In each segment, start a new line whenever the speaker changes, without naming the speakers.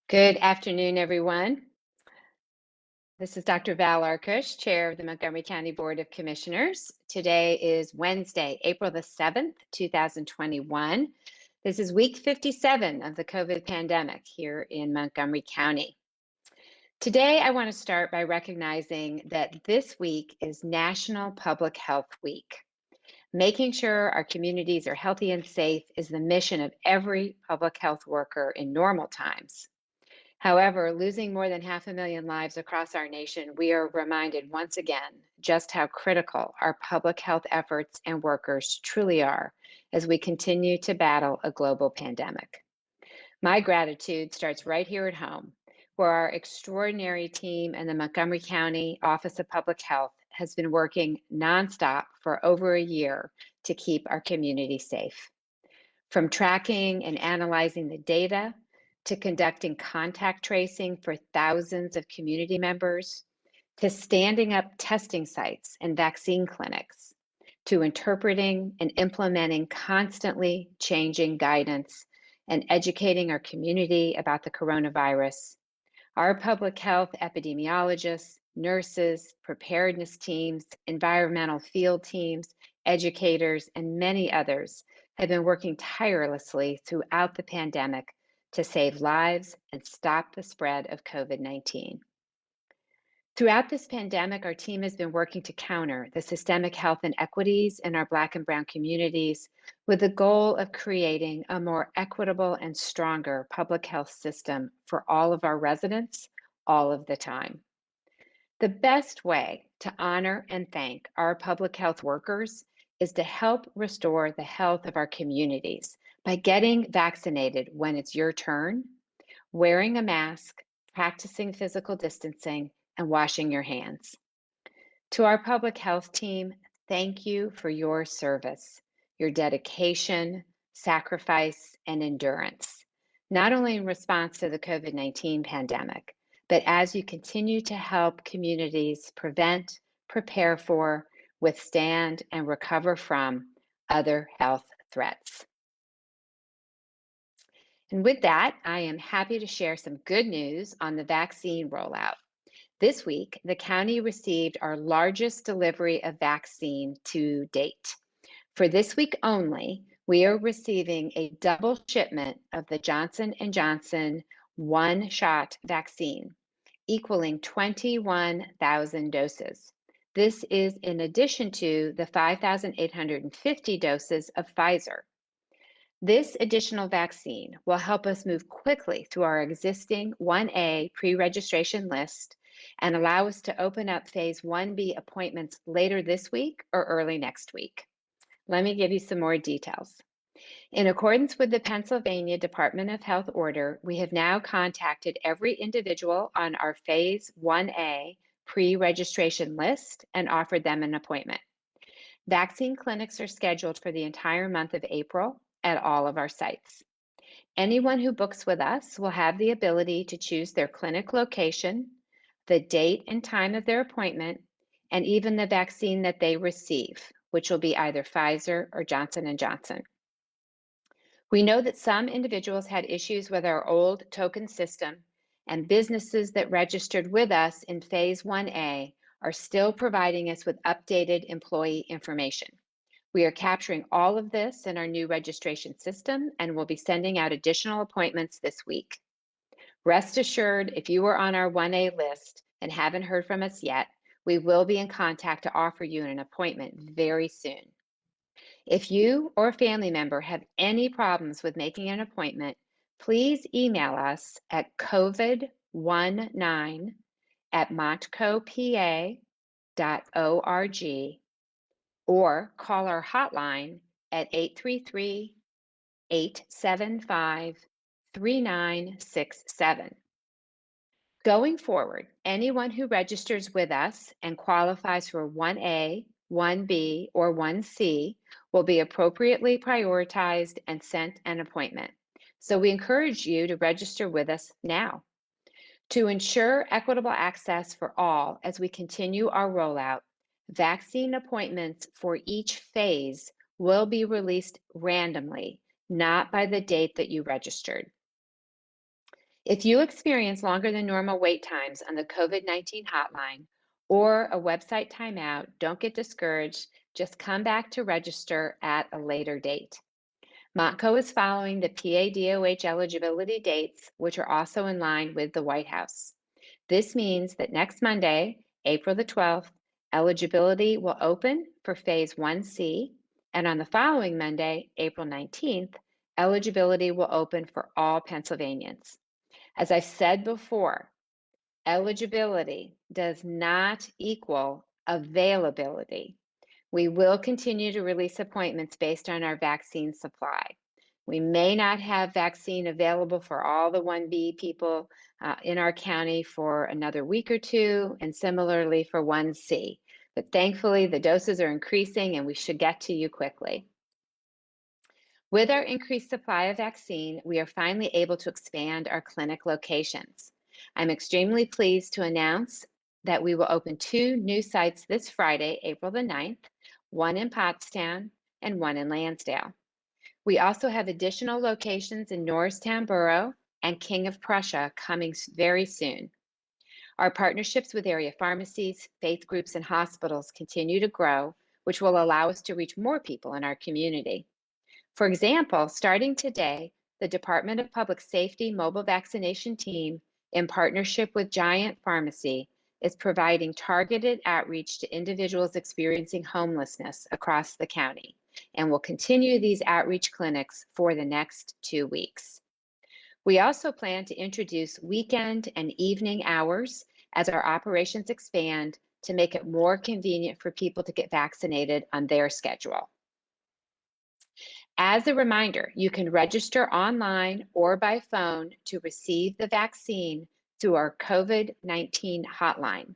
Good afternoon, everyone. This is Dr. Val Arkush, Chair of the Montgomery County Board of Commissioners. Today is Wednesday, April the 7th, 2021. This is week 57 of the COVID pandemic here in Montgomery County. Today, I want to start by recognizing that this week is National Public Health Week. Making sure our communities are healthy and safe is the mission of every public health worker in normal times. However, losing more than 500,000 lives across our nation, we are reminded once again just how critical our public health efforts and workers truly are as we continue to battle a global pandemic. My gratitude starts right here at home, where our extraordinary team and the Montgomery County Office of Public Health has been working nonstop for over a year to keep our community safe. From tracking and analyzing the data to conducting contact tracing for thousands of community members, to standing up testing sites and vaccine clinics, to interpreting and implementing constantly changing guidance and educating our community about the coronavirus. Our public health epidemiologists, nurses, preparedness teams, environmental field teams, educators, and many others have been working tirelessly throughout the pandemic to save lives and stop the spread of COVID-19. Throughout this pandemic, our team has been working to counter the systemic health inequities in our Black and Brown communities with the goal of creating a more equitable and stronger public health system for all of our residents, all of the time. The best way to honor and thank our public health workers is to help restore the health of our communities by getting vaccinated when it's your turn, wearing a mask, practicing physical distancing, and washing your hands. To our public health team, thank you for your service, your dedication, sacrifice, and endurance, not only in response to the COVID-19 pandemic, but as you continue to help communities prevent, prepare for, withstand, and recover from other health threats. And with that, I am happy to share some good news on the vaccine rollout. This week, the county received our largest delivery of vaccine to date. For this week only, we are receiving a double shipment of the Johnson & Johnson one-shot vaccine, equaling 21,000 doses. This is in addition to the 5,850 doses of Pfizer. This additional vaccine will help us move quickly through our existing 1A pre-registration list and allow us to open up phase 1B appointments later this week or early next week. Let me give you some more details. In accordance with the Pennsylvania Department of Health order, we have now contacted every individual on our phase 1A pre-registration list and offered them an appointment. Vaccine clinics are scheduled for the entire month of April at all of our sites. Anyone who books with us will have the ability to choose their clinic location, the date and time of their appointment, and even the vaccine that they receive, which will be either Pfizer or Johnson & Johnson. We know that some individuals had issues with our old token system, and businesses that registered with us in phase 1A are still providing us with updated employee information. We are capturing all of this in our new registration system and will be sending out additional appointments this week. Rest assured, if you are on our 1A list and haven't heard from us yet, we will be in contact to offer you an appointment very soon. If you or a family member have any problems with making an appointment, please email us at covid19@montcopa.org or call our hotline at 833-875-3967. Going forward, anyone who registers with us and qualifies for 1A, 1B, or 1C will be appropriately prioritized and sent an appointment. So we encourage you to register with us now. To ensure equitable access for all as we continue our rollout, vaccine appointments for each phase will be released randomly, not by the date that you registered. If you experience longer than normal wait times on the COVID-19 hotline or a website timeout, don't get discouraged. Just come back to register at a later date. Montco is following the PADOH eligibility dates, which are also in line with the White House. This means that next Monday, April the 12th, eligibility will open for Phase 1C, and on the following Monday, April 19th, eligibility will open for all Pennsylvanians. As I said before, eligibility does not equal availability. We will continue to release appointments based on our vaccine supply. We may not have vaccine available for all the 1B people in our county for another week or two, and similarly for 1C. But thankfully, the doses are increasing and we should get to you quickly. With our increased supply of vaccine, we are finally able to expand our clinic locations. I'm extremely pleased to announce that we will open 2 new sites this Friday, April the 9th, one in Pottstown and one in Lansdale. We also have additional locations in Norristown Borough and King of Prussia coming very soon. Our partnerships with area pharmacies, faith groups, and hospitals continue to grow, which will allow us to reach more people in our community. For example, starting today, the Department of Public Safety mobile vaccination team, in partnership with Giant Pharmacy, is providing targeted outreach to individuals experiencing homelessness across the county, and will continue these outreach clinics for the next 2 weeks. We also plan to introduce weekend and evening hours as our operations expand to make it more convenient for people to get vaccinated on their schedule. As a reminder, you can register online or by phone to receive the vaccine through our COVID-19 hotline.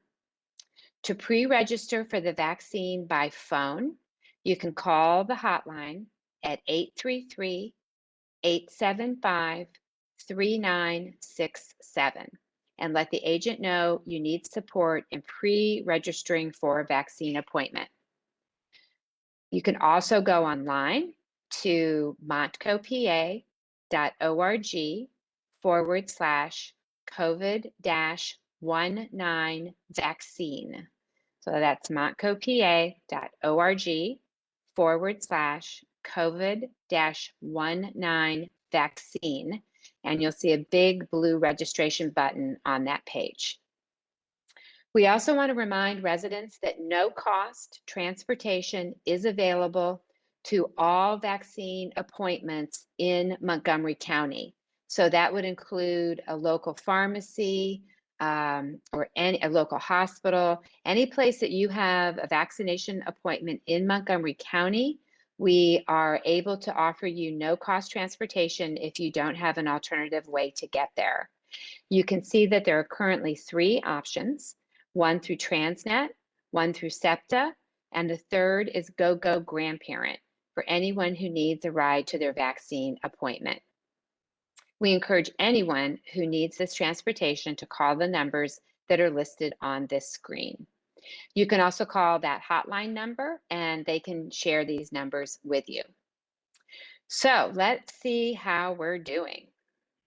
To pre-register for the vaccine by phone, you can call the hotline at 833-875-3967 and let the agent know you need support in pre-registering for a vaccine appointment. You can also go online to montcopa.org/COVID-19 vaccine. So that's montcopa.org/COVID-19 vaccine. And you'll see a big blue registration button on that page. We also want to remind residents that no cost transportation is available to all vaccine appointments in Montgomery County. So that would include a local pharmacy or a local hospital, any place that you have a vaccination appointment in Montgomery County. We are able to offer you no cost transportation if you don't have an alternative way to get there. You can see that there are currently 3 options. One through Transnet, one through SEPTA, and the third is GoGo Grandparent for anyone who needs a ride to their vaccine appointment. We encourage anyone who needs this transportation to call the numbers that are listed on this screen. You can also call that hotline number and they can share these numbers with you. So let's see how we're doing.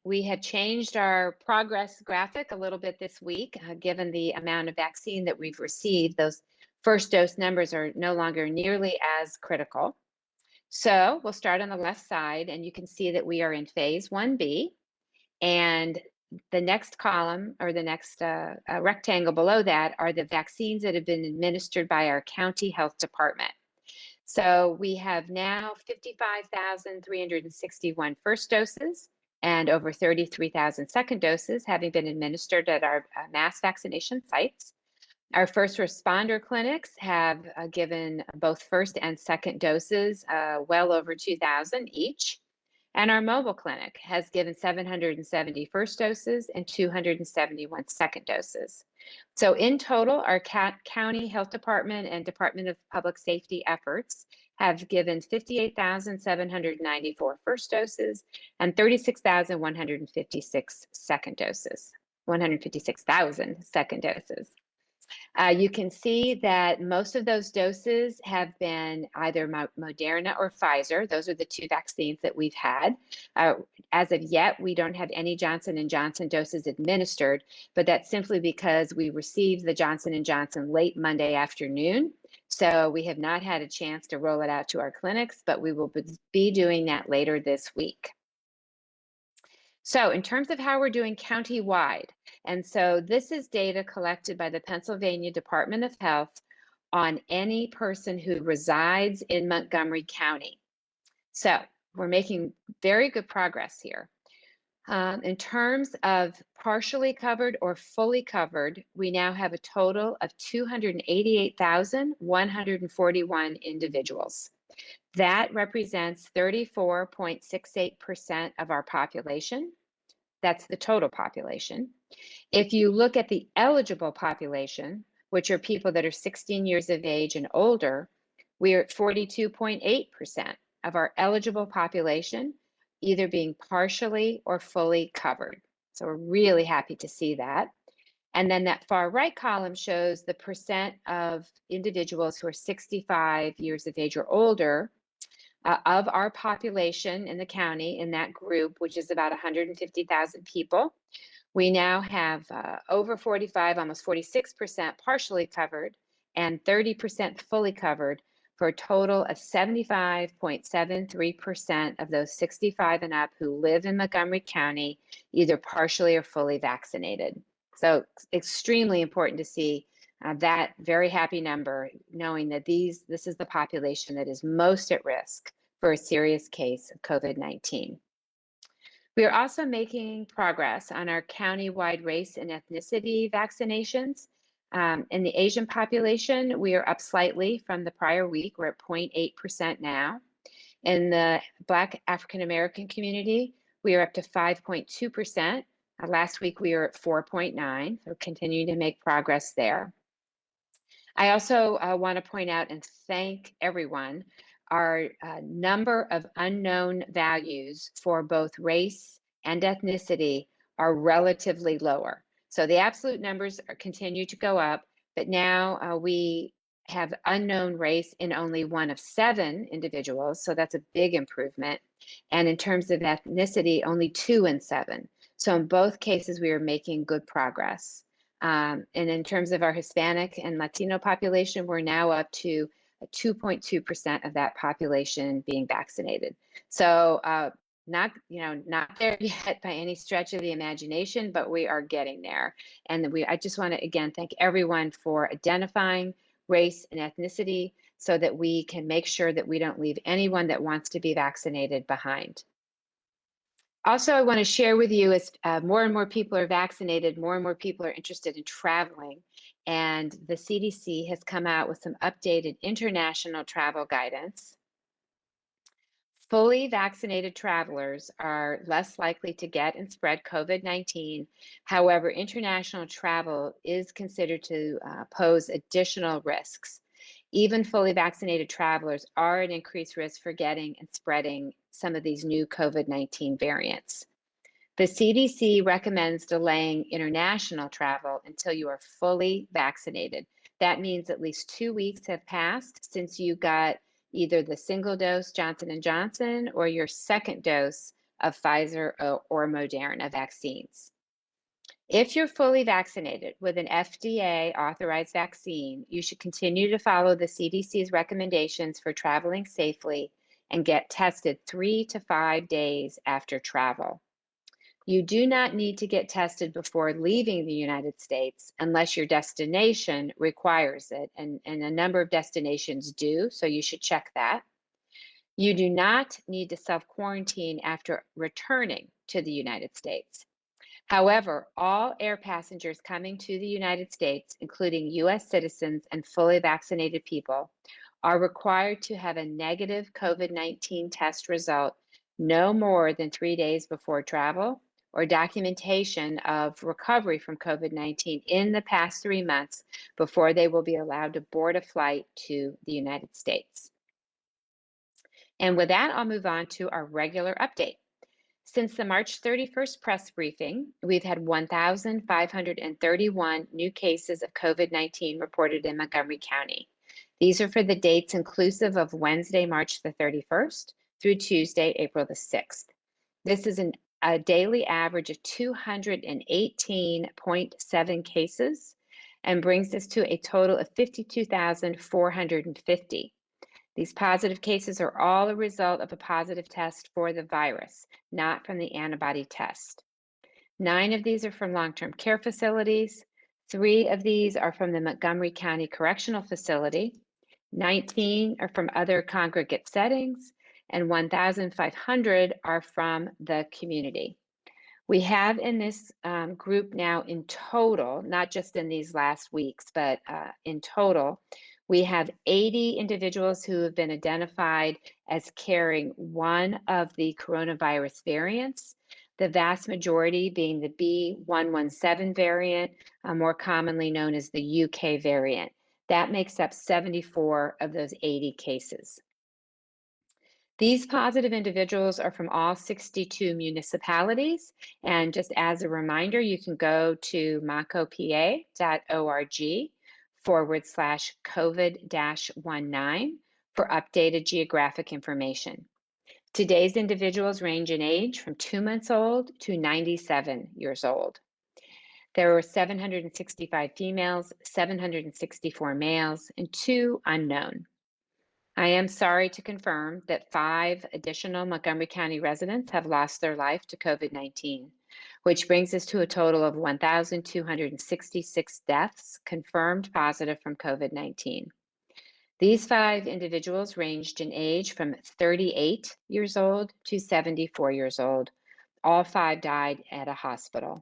We had changed our progress graphic a little bit this week, given the amount of vaccine that we've received. Those first dose numbers are no longer nearly as critical. So we'll start on the left side, and you can see that we are in phase 1B. And the next column, or the next rectangle below that, are the vaccines that have been administered by our county health department. So we have now 55,361 first doses and over 33,000 second doses having been administered at our mass vaccination sites. Our first responder clinics have given both first and second doses, well over 2,000 each. And our mobile clinic has given 770 first doses and 271 second doses. So in total, our county health department and Department of Public Safety efforts have given 58,794 first doses and 36,156 second doses, 156,000 second doses. You can see that most of those doses have been either Moderna or Pfizer. Those are the two vaccines that we've had. As of yet, we don't have any Johnson & Johnson doses administered, but that's simply because we received the Johnson & Johnson late Monday afternoon. So we have not had a chance to roll it out to our clinics, but we will be doing that later this week. So in terms of how we're doing county-wide, and so this is data collected by the Pennsylvania Department of Health on any person who resides in Montgomery County. So we're making very good progress here. In terms of partially covered or fully covered, we now have a total of 288,141 individuals. That represents 34.68% of our population. That's the total population. If you look at the eligible population, which are people that are 16 years of age and older, we are at 42.8% of our eligible population, either being partially or fully covered. So we're really happy to see that. And then that far right column shows the percent of individuals who are 65 years of age or older of our population in the county, in that group, which is about 150,000 people. We now have over 45, almost 46% partially covered and 30% fully covered, for a total of 75.73% of those 65 and up who live in Montgomery County, either partially or fully vaccinated. So extremely important to see that very happy number, knowing that this is the population that is most at risk for a serious case of COVID-19. We are also making progress on our county-wide race and ethnicity vaccinations. In the Asian population, we are up slightly from the prior week. We're at 0.8% now. In the Black African American community, we are up to 5.2%. Last week, we were at 4.9%, so continuing to make progress there. I also want to point out and thank everyone. Our number of unknown values for both race and ethnicity are relatively lower. So the absolute numbers continue to go up, but now we have unknown race in only 1 of 7 individuals, so that's a big improvement. And in terms of ethnicity, only 2 in 7. So in both cases, we are making good progress. And in terms of our Hispanic and Latino population, we're now up to 2.2% of that population being vaccinated. So not there yet by any stretch of the imagination, but we are getting there. And I just want to again thank everyone for identifying race and ethnicity so that we can make sure that we don't leave anyone that wants to be vaccinated behind. Also, I want to share with you, as more and more people are vaccinated, more and more people are interested in traveling. And the CDC has come out with some updated international travel guidance. Fully vaccinated travelers are less likely to get and spread COVID-19. However, international travel is considered to pose additional risks. Even fully vaccinated travelers are at increased risk for getting and spreading some of these new COVID-19 variants. The CDC recommends delaying international travel until you are fully vaccinated. That means at least 2 weeks have passed since you got either the single dose Johnson & Johnson or your second dose of Pfizer or Moderna vaccines. If you're fully vaccinated with an FDA authorized vaccine, you should continue to follow the CDC's recommendations for traveling safely and get tested 3 to 5 days after travel. You do not need to get tested before leaving the United States unless your destination requires it, and a number of destinations do, so you should check that. You do not need to self-quarantine after returning to the United States. However, all air passengers coming to the United States, including U.S. citizens and fully vaccinated people, are required to have a negative COVID-19 test result no more than 3 days before travel, or documentation of recovery from COVID-19 in the past 3 months before they will be allowed to board a flight to the United States. And with that, I'll move on to our regular update. Since the March 31st press briefing, we've had 1,531 new cases of COVID-19 reported in Montgomery County. These are for the dates inclusive of Wednesday, March the 31st through Tuesday, April the 6th. This is a daily average of 218.7 cases and brings us to a total of 52,450. These positive cases are all a result of a positive test for the virus, not from the antibody test. 9 of these are from long-term care facilities. 3 of these are from the Montgomery County Correctional Facility. 19 are from other congregate settings, and 1,500 are from the community. We have in this group now in total, not just in these last weeks, but in total, we have 80 individuals who have been identified as carrying one of the coronavirus variants, the vast majority being the B117 variant, more commonly known as the UK variant. That makes up 74 of those 80 cases. These positive individuals are from all 62 municipalities. And just as a reminder, you can go to macopa.org/COVID-19 for updated geographic information. Today's individuals range in age from 2 months old to 97 years old. There were 765 females, 764 males, and 2 unknown. I am sorry to confirm that 5 additional Montgomery County residents have lost their life to COVID-19, which brings us to a total of 1,266 deaths confirmed positive from COVID-19. These 5 individuals ranged in age from 38 years old to 74 years old. All 5 died at a hospital.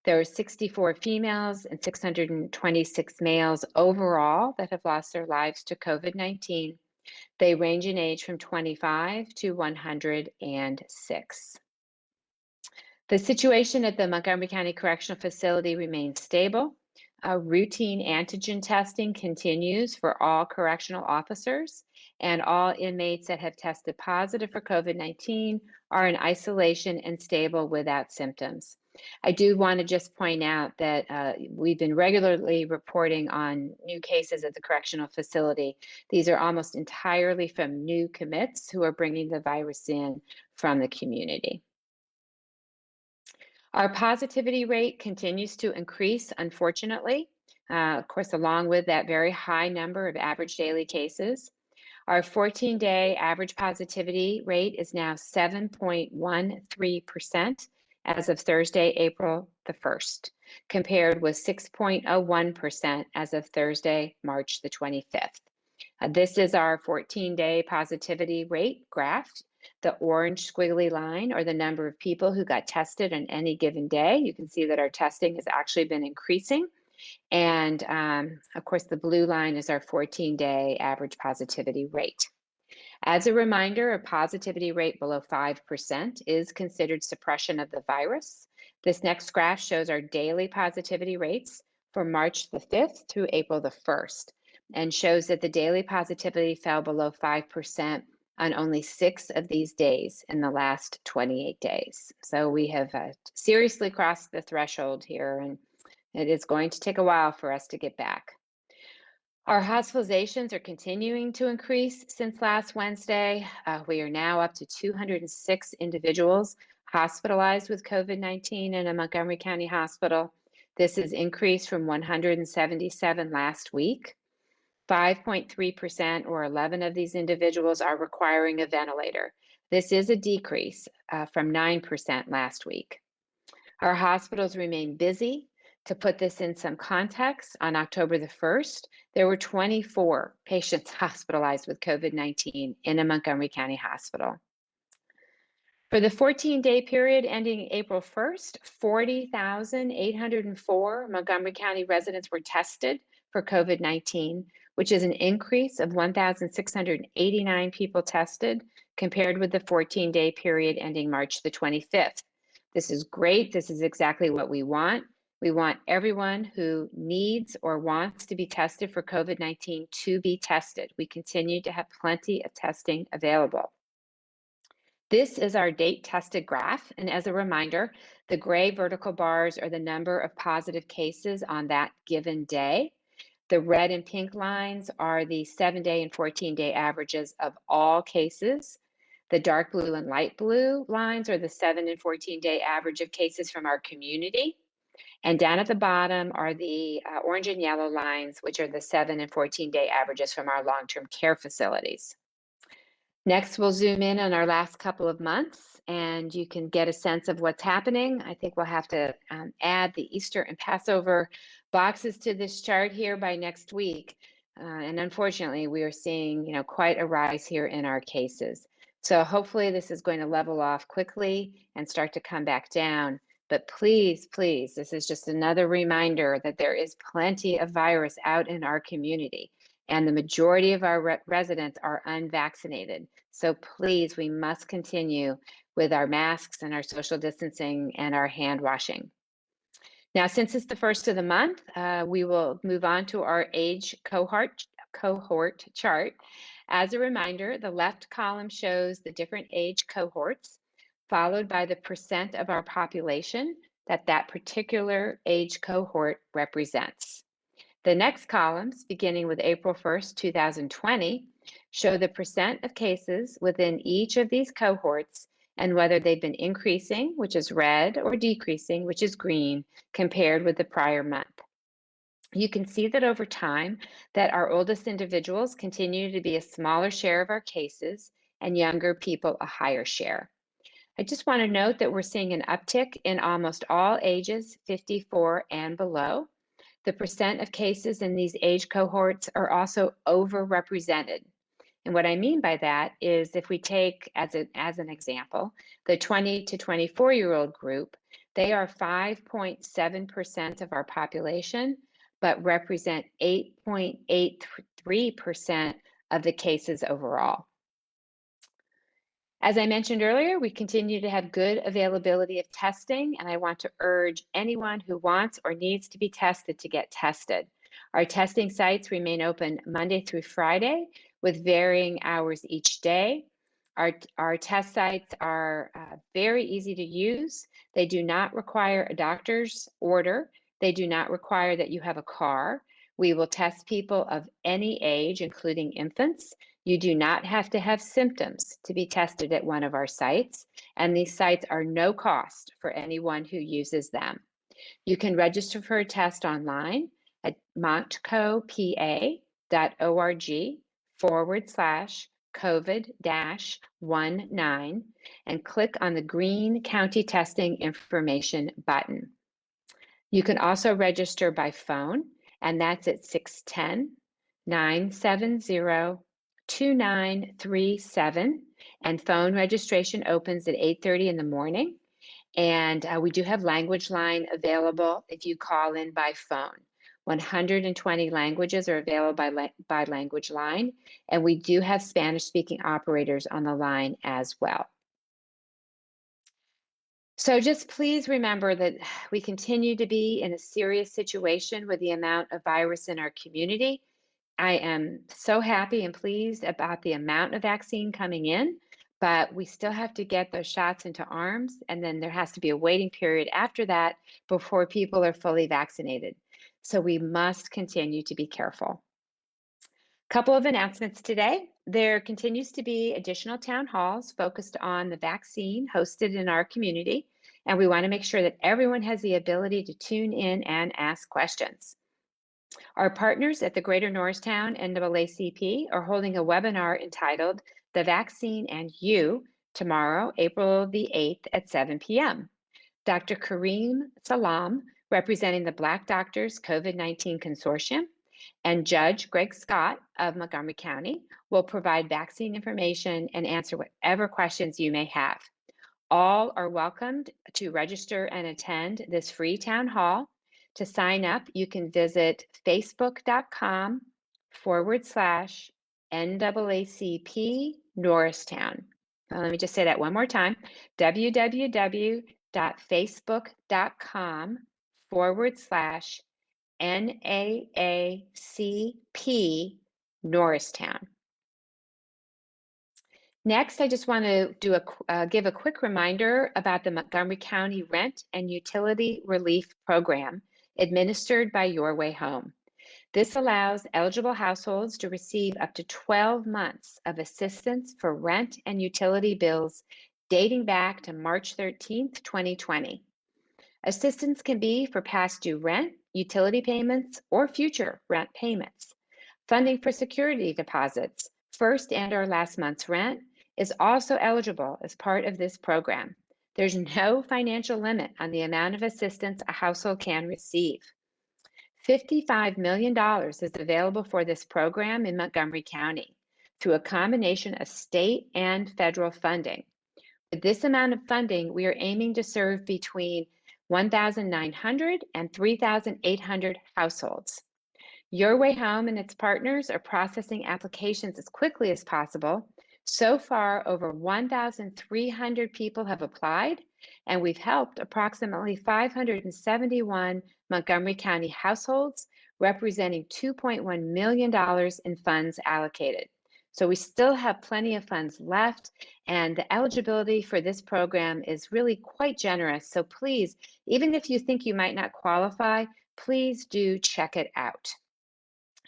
There are 64 females and 626 males overall that have lost their lives to COVID-19. They range in age from 25 to 106. The situation at the Montgomery County Correctional Facility remains stable. Routine antigen testing continues for all correctional officers, and all inmates that have tested positive for COVID-19 are in isolation and stable without symptoms. I do want to just point out that we've been regularly reporting on new cases at the correctional facility. These are almost entirely from new commits who are bringing the virus in from the community. Our positivity rate continues to increase, unfortunately, of course, along with that very high number of average daily cases. Our 14-day average positivity rate is now 7.13% as of Thursday, April the 1st, compared with 6.01% as of Thursday, March the 25th. This is our 14-day positivity rate graph. The orange squiggly line are the number of people who got tested on any given day. You can see that our testing has actually been increasing. And of course, the blue line is our 14-day average positivity rate. As a reminder, a positivity rate below 5% is considered suppression of the virus. This next graph shows our daily positivity rates for March the 5th through April the 1st, and shows that the daily positivity fell below 5% on only 6 of these days in the last 28 days. So we have seriously crossed the threshold here, and it is going to take a while for us to get back. Our hospitalizations are continuing to increase since last Wednesday. We are now up to 206 individuals hospitalized with COVID-19 in a Montgomery County hospital. This is increased from 177 last week. 5.3% or 11 of these individuals are requiring a ventilator. This is a decrease from 9% last week. Our hospitals remain busy. To put this in some context, on October the 1st, there were 24 patients hospitalized with COVID-19 in a Montgomery County hospital. For the 14-day period ending April 1st, 40,804 Montgomery County residents were tested for COVID-19, which is an increase of 1,689 people tested compared with the 14-day period ending March the 25th. This is great. This is exactly what we want. We want everyone who needs or wants to be tested for COVID-19 to be tested. We continue to have plenty of testing available. This is our date tested graph. And as a reminder, the gray vertical bars are the number of positive cases on that given day. The red and pink lines are the 7-day and 14-day averages of all cases. The dark blue and light blue lines are the 7 and 14-day average of cases from our community. And down at the bottom are the orange and yellow lines, which are the 7 and 14-day averages from our long-term care facilities. Next, we'll zoom in on our last couple of months, and you can get a sense of what's happening. I think we'll have to add the Easter and Passover boxes to this chart here by next week. And unfortunately, we are seeing, quite a rise here in our cases. So hopefully this is going to level off quickly and start to come back down. But please, please, this is just another reminder that there is plenty of virus out in our community, and the majority of our residents are unvaccinated. So please, we must continue with our masks and our social distancing and our hand washing. Now, since it's the first of the month, we will move on to our age cohort chart. As a reminder, the left column shows the different age cohorts, followed by the percent of our population that particular age cohort represents. The next columns, beginning with April 1st, 2020, show the percent of cases within each of these cohorts and whether they've been increasing, which is red, or decreasing, which is green, compared with the prior month. You can see that over time that our oldest individuals continue to be a smaller share of our cases and younger people a higher share. I just want to note that we're seeing an uptick in almost all ages 54 and below. The percent of cases in these age cohorts are also overrepresented. And what I mean by that is if we take as an example, the 20 to 24-year-old group, they are 5.7% of our population, but represent 8.83% of the cases overall. As I mentioned earlier, we continue to have good availability of testing, and I want to urge anyone who wants or needs to be tested to get tested. Our testing sites remain open Monday through Friday with varying hours each day. Our test sites are very easy to use. They do not require a doctor's order. They do not require that you have a car. We will test people of any age, including infants. You do not have to have symptoms to be tested at one of our sites, and these sites are no cost for anyone who uses them. You can register for a test online at montcopa.org/COVID-19 and click on the green County Testing Information button. You can also register by phone, and that's at 610-970-2937, and phone registration opens at 8:30 in the morning. And we do have language line available if you call in by phone. 120 languages are available by language line, and we do have Spanish-speaking operators on the line as well. So just please remember that we continue to be in a serious situation with the amount of virus in our community. I am so happy and pleased about the amount of vaccine coming in, but we still have to get those shots into arms, and then there has to be a waiting period after that before people are fully vaccinated. So we must continue to be careful. Couple of announcements today. There continues to be additional town halls focused on the vaccine hosted in our community, and we want to make sure that everyone has the ability to tune in and ask questions. Our partners at the Greater Norristown NAACP are holding a webinar entitled The Vaccine and You tomorrow, April the 8th at 7 p.m. Dr. Kareem Salam, representing the Black Doctors COVID-19 Consortium, and Judge Greg Scott of Montgomery County will provide vaccine information and answer whatever questions you may have. All are welcomed to register and attend this free town hall. To sign up, you can visit facebook.com/NAACP Norristown. Let me just say that one more time, www.facebook.com/NAACP Norristown. Next, I just want to give a quick reminder about the Montgomery County Rent and Utility Relief Program administered by Your Way Home. This allows eligible households to receive up to 12 months of assistance for rent and utility bills dating back to March 13th, 2020. Assistance can be for past due rent, utility payments, or future rent payments. Funding for security deposits, first and or last month's rent, is also eligible as part of this program. There's no financial limit on the amount of assistance a household can receive. $55 million is available for this program in Montgomery County through a combination of state and federal funding. With this amount of funding, we are aiming to serve between 1,900 and 3,800 households. Your Way Home and its partners are processing applications as quickly as possible. So far, over 1,300 people have applied, and we've helped approximately 571 Montgomery County households, representing $2.1 million in funds allocated. So we still have plenty of funds left, and the eligibility for this program is really quite generous. So please, even if you think you might not qualify, please do check it out.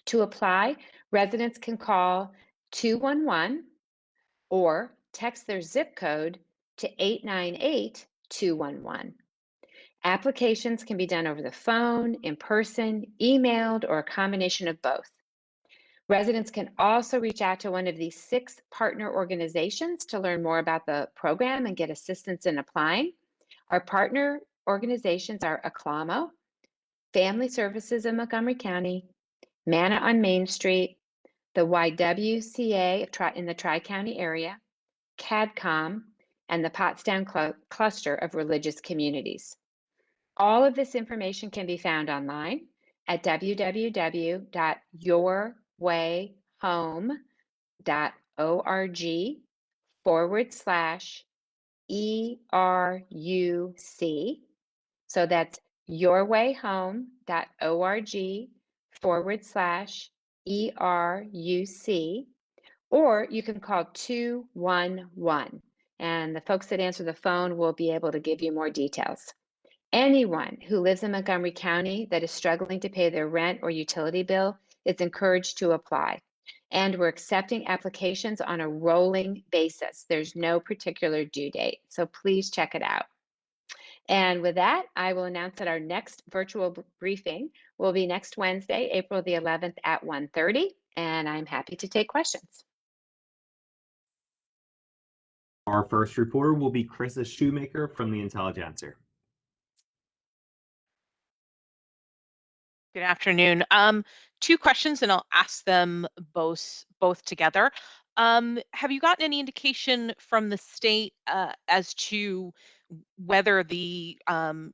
To apply, residents can call 211 or text their zip code to 898-211. Applications can be done over the phone, in person, emailed, or a combination of both. Residents can also reach out to one of these 6 partner organizations to learn more about the program and get assistance in applying. Our partner organizations are Aclamo, Family Services in Montgomery County, Manna on Main Street, the YWCA in the Tri-County area, CADCOM, and the Pottstown Cluster of Religious Communities. All of this information can be found online at www.yourwayhome.org/ERUC. So that's yourwayhome.org/ERUC, or you can call 211, and the folks that answer the phone will be able to give you more details. Anyone who lives in Montgomery County that is struggling to pay their rent or utility bill is encouraged to apply. And we're accepting applications on a rolling basis. There's no particular due date, so please check it out. And with that, I will announce that our next virtual briefing will be next Wednesday, April the 11th at 1:30, and I'm happy to take questions.
Our first reporter will be Krista Shoemaker from the Intelligencer.
Good afternoon. 2 questions, and I'll ask them both together. Have you gotten any indication from the state as to whether the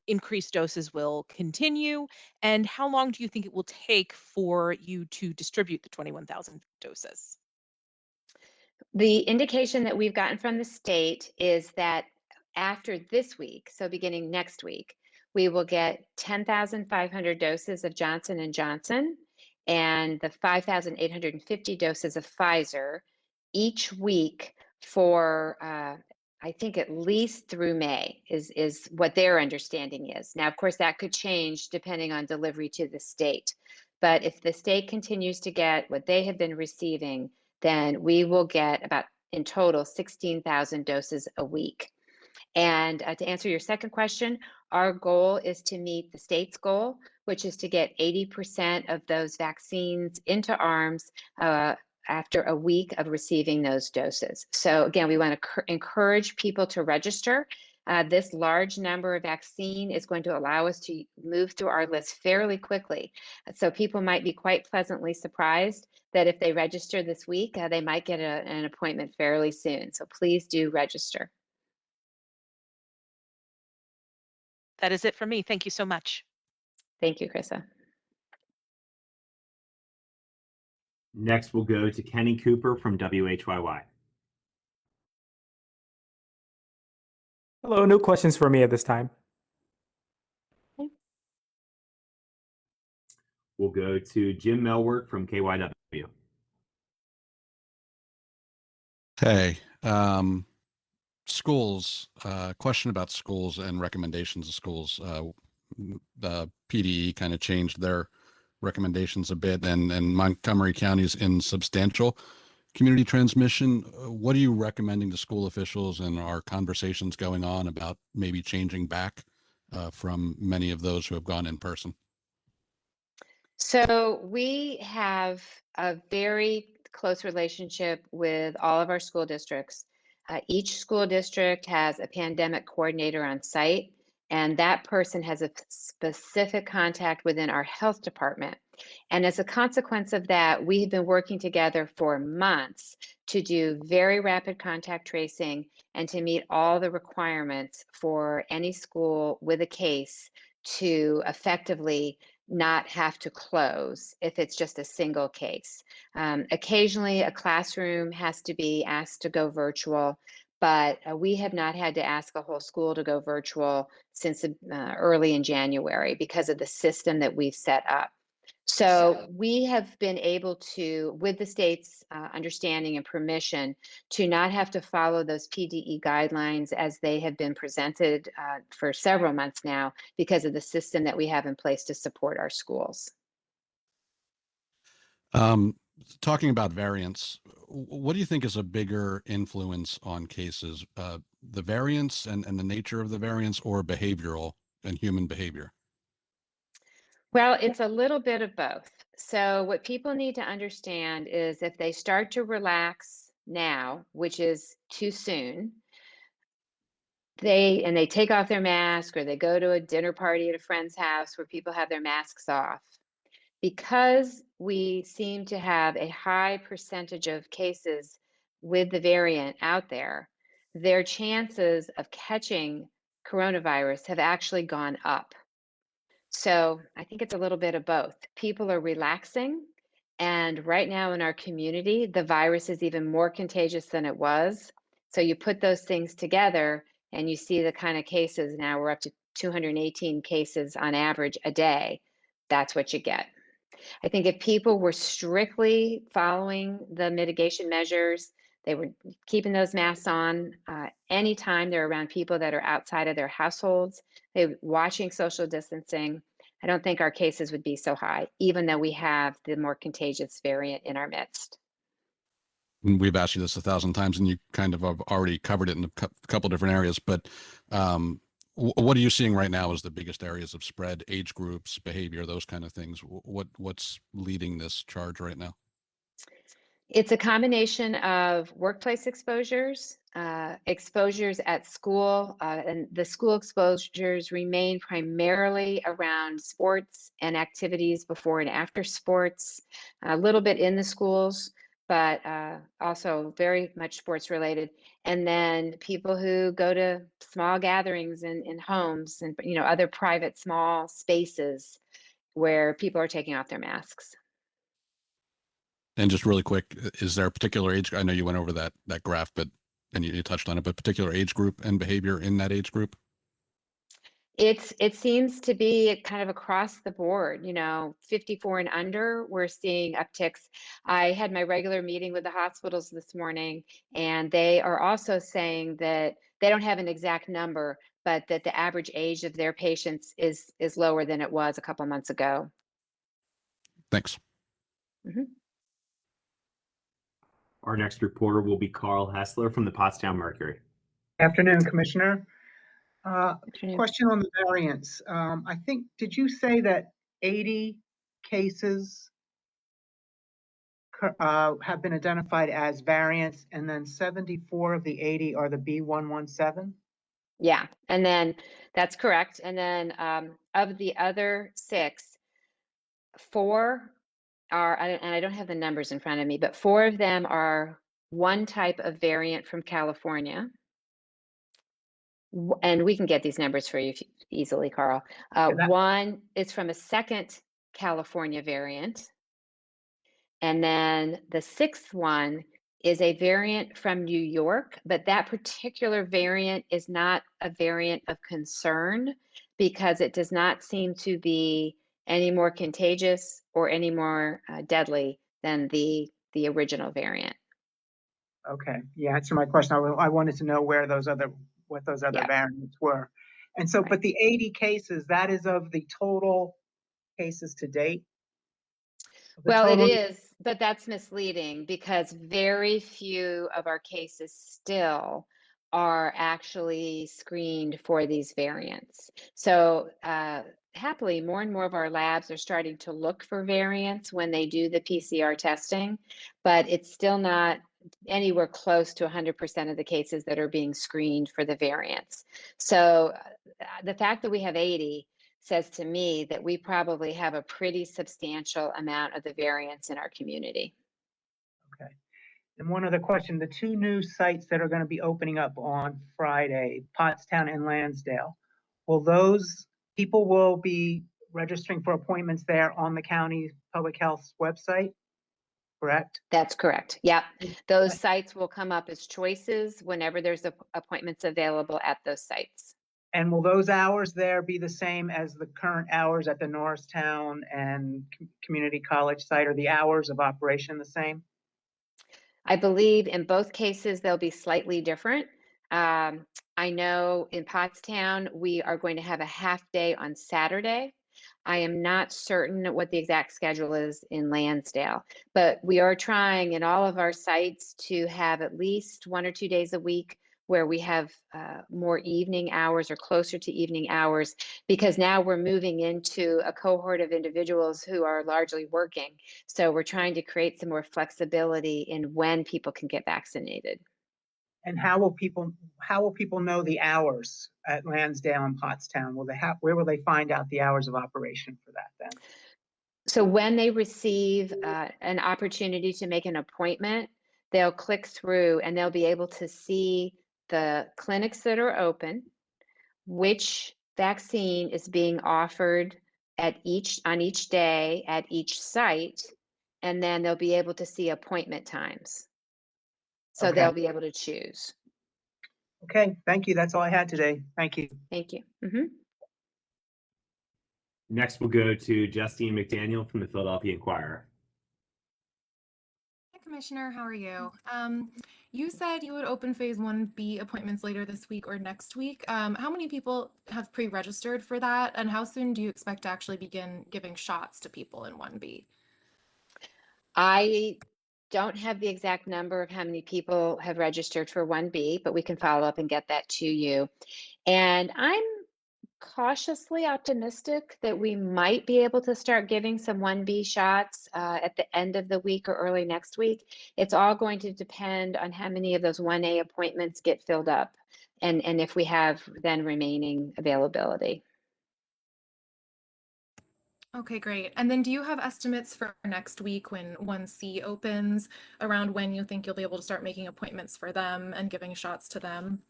increased doses will continue, and how long do you think it will take for you to distribute the 21,000 doses?
The indication that we've gotten from the state is that after this week, so beginning next week, we will get 10,500 doses of Johnson & Johnson and the 5,850 doses of Pfizer each week for, I think at least through May is what their understanding is. Now, of course, that could change depending on delivery to the state. But if the state continues to get what they have been receiving, then we will get about, in total, 16,000 doses a week. And to answer your second question, our goal is to meet the state's goal, which is to get 80% of those vaccines into arms after a week of receiving those doses. So again, we want to encourage people to register. This large number of vaccine is going to allow us to move through our list fairly quickly. So people might be quite pleasantly surprised that if they register this week, they might get an appointment fairly soon. So please do register.
That is it for me. Thank you so much.
Thank you, Krista.
Next, we'll go to Kenny Cooper from WHYY.
Hello, no questions for me at this time.
We'll go to Jim Melwork from KYW.
Hey, Schools, question about schools and recommendations of schools. The PDE kind of changed their recommendations a bit, and Montgomery County is in substantial community transmission. What are you recommending to school officials, and are conversations going on about maybe changing back from many of those who have gone in person?
So we have a very close relationship with all of our school districts. Each school district has a pandemic coordinator on site, and that person has a specific contact within our health department. And as a consequence of that, we have been working together for months to do very rapid contact tracing and to meet all the requirements for any school with a case to effectively not have to close if it's just a single case. Occasionally, a classroom has to be asked to go virtual, but we have not had to ask a whole school to go virtual since early in January because of the system that we've set up. So we have been able to, with the state's understanding and permission, to not have to follow those PDE guidelines as they have been presented for several months now because of the system that we have in place to support our schools.
Talking about variants, what do you think is a bigger influence on cases? The variants and the nature of the variants, or behavioral and human behavior?
Well, it's a little bit of both. So what people need to understand is if they start to relax now, which is too soon, they take off their mask, or they go to a dinner party at a friend's house where people have their masks off. Because we seem to have a high percentage of cases with the variant out there, their chances of catching coronavirus have actually gone up. So I think it's a little bit of both. People are relaxing, and right now in our community, the virus is even more contagious than it was. So you put those things together and you see the kind of cases. Now we're up to 218 cases on average a day. That's what you get. I think if people were strictly following the mitigation measures, they were keeping those masks on anytime they're around people that are outside of their households, they were watching social distancing, I don't think our cases would be so high, even though we have the more contagious variant in our midst.
We've asked you this 1,000 times, and you kind of have already covered it in a couple different areas, but what are you seeing right now as the biggest areas of spread, age groups, behavior, those kind of things? What's leading this charge right now?
It's a combination of workplace exposures, exposures at school, and the school exposures remain primarily around sports and activities before and after sports, a little bit in the schools, but also very much sports related. And then people who go to small gatherings in homes and other private small spaces where people are taking off their masks.
And just really quick, is there a particular age? I know you went over that graph, but and you touched on it, but particular age group and behavior in that age group?
It seems to be kind of across the board, 54 and under, we're seeing upticks. I had my regular meeting with the hospitals this morning, and they are also saying that they don't have an exact number, but that the average age of their patients is lower than it was a couple months ago.
Thanks.
Mhm.
Our next reporter will be Carl Hessler from the Pottstown Mercury.
Afternoon, Commissioner.
Afternoon.
Question on the variants. I think, did you say that 80 cases have been identified as variants, and then 74 of the 80 are the B117?
Yeah, and then that's correct. And then of the other 6, 4 are, and I don't have the numbers in front of me, but 4 of them are one type of variant from California. And we can get these numbers for you easily, Carl. One is from a second California variant. And then the 6th one is a variant from New York, but that particular variant is not a variant of concern because it does not seem to be any more contagious or any more deadly than the original variant.
Okay, you answered my question. I wanted to know what those other
Yeah.
variants were. And so,
Right.
but the 80 cases, that is of the total cases to date? Of the
Well, it
total-
is, but that's misleading because very few of our cases still are actually screened for these variants. So, happily, more and more of our labs are starting to look for variants when they do the PCR testing, but it's still not anywhere close to 100% of the cases that are being screened for the variants. So, the fact that we have 80 says to me that we probably have a pretty substantial amount of the variants in our community.
Okay. And one other question, the two new sites that are going to be opening up on Friday, Pottstown and Lansdale, people will be registering for appointments there on the county public health website, correct?
That's correct. Yep. Those sites will come up as choices whenever there's appointments available at those sites.
And will those hours there be the same as the current hours at the Norristown and Community College site? Are the hours of operation the same?
I believe in both cases, they'll be slightly different. I know in Pottstown, we are going to have a half day on Saturday. I am not certain what the exact schedule is in Lansdale, but we are trying in all of our sites to have at least 1 or 2 days a week where we have more evening hours or closer to evening hours, because now we're moving into a cohort of individuals who are largely working. So we're trying to create some more flexibility in when people can get vaccinated.
And how will people know the hours at Lansdale and Pottstown? Where will they find out the hours of operation for that then?
So when they receive an opportunity to make an appointment, they'll click through and they'll be able to see the clinics that are open, which vaccine is being offered on each day at each site, and then they'll be able to see appointment times. So
Okay.
they'll be able to choose.
Okay, thank you. That's all I had today. Thank you.
Thank you.
Next, we'll go to Justine McDaniel from the Philadelphia Inquirer.
Hi, Commissioner, how are you? You said you would open phase 1B appointments later this week or next week. How many people have pre-registered for that, and how soon do you expect to actually begin giving shots to people in 1B?
I don't have the exact number of how many people have registered for 1B, but we can follow up and get that to you. And I'm cautiously optimistic that we might be able to start giving some 1B shots at the end of the week or early next week. It's all going to depend on how many of those 1A appointments get filled up and if we have then remaining availability.
Okay, great. And then do you have estimates for next week when 1C opens, around when you think you'll be able to start making appointments for them and giving shots to them?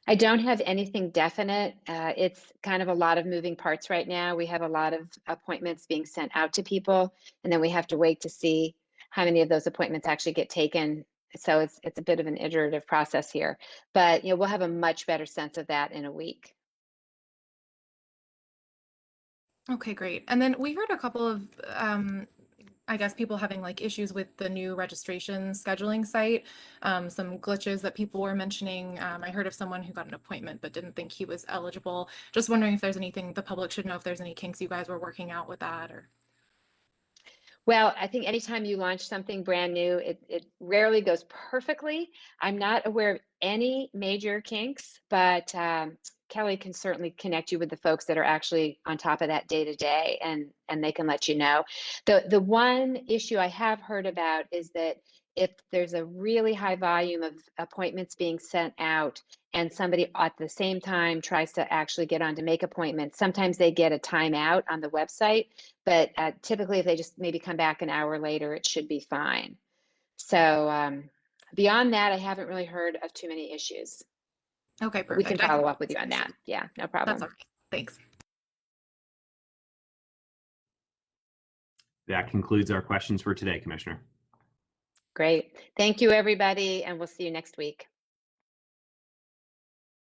I don't have anything definite. It's kind of a lot of moving parts right now. We have a lot of appointments being sent out to people, and then we have to wait to see how many of those appointments actually get taken. So it's a bit of an iterative process here, but we'll have a much better sense of that in a week.
Okay, great. And then we heard a couple of, I guess, people having like issues with the new registration scheduling site, some glitches that people were mentioning. I heard of someone who got an appointment but didn't think he was eligible. Just wondering if there's anything the public should know, if there's any kinks you guys were working out with that, or.
Well, I think anytime you launch something brand new, it rarely goes perfectly. I'm not aware of any major kinks, but Kelly can certainly connect you with the folks that are actually on top of that day to day, and they can let you know. The one issue I have heard about is that if there's a really high volume of appointments being sent out and somebody at the same time tries to actually get on to make appointments, sometimes they get a timeout on the website, but typically if they just maybe come back an hour later, it should be fine. So beyond that, I haven't really heard of too many issues.
Okay,
But we
perfect.
can follow up with you on that. Yeah, no problem.
That's all right. Thanks.
That concludes our questions for today, Commissioner.
Great. Thank you, everybody, and we'll see you next week.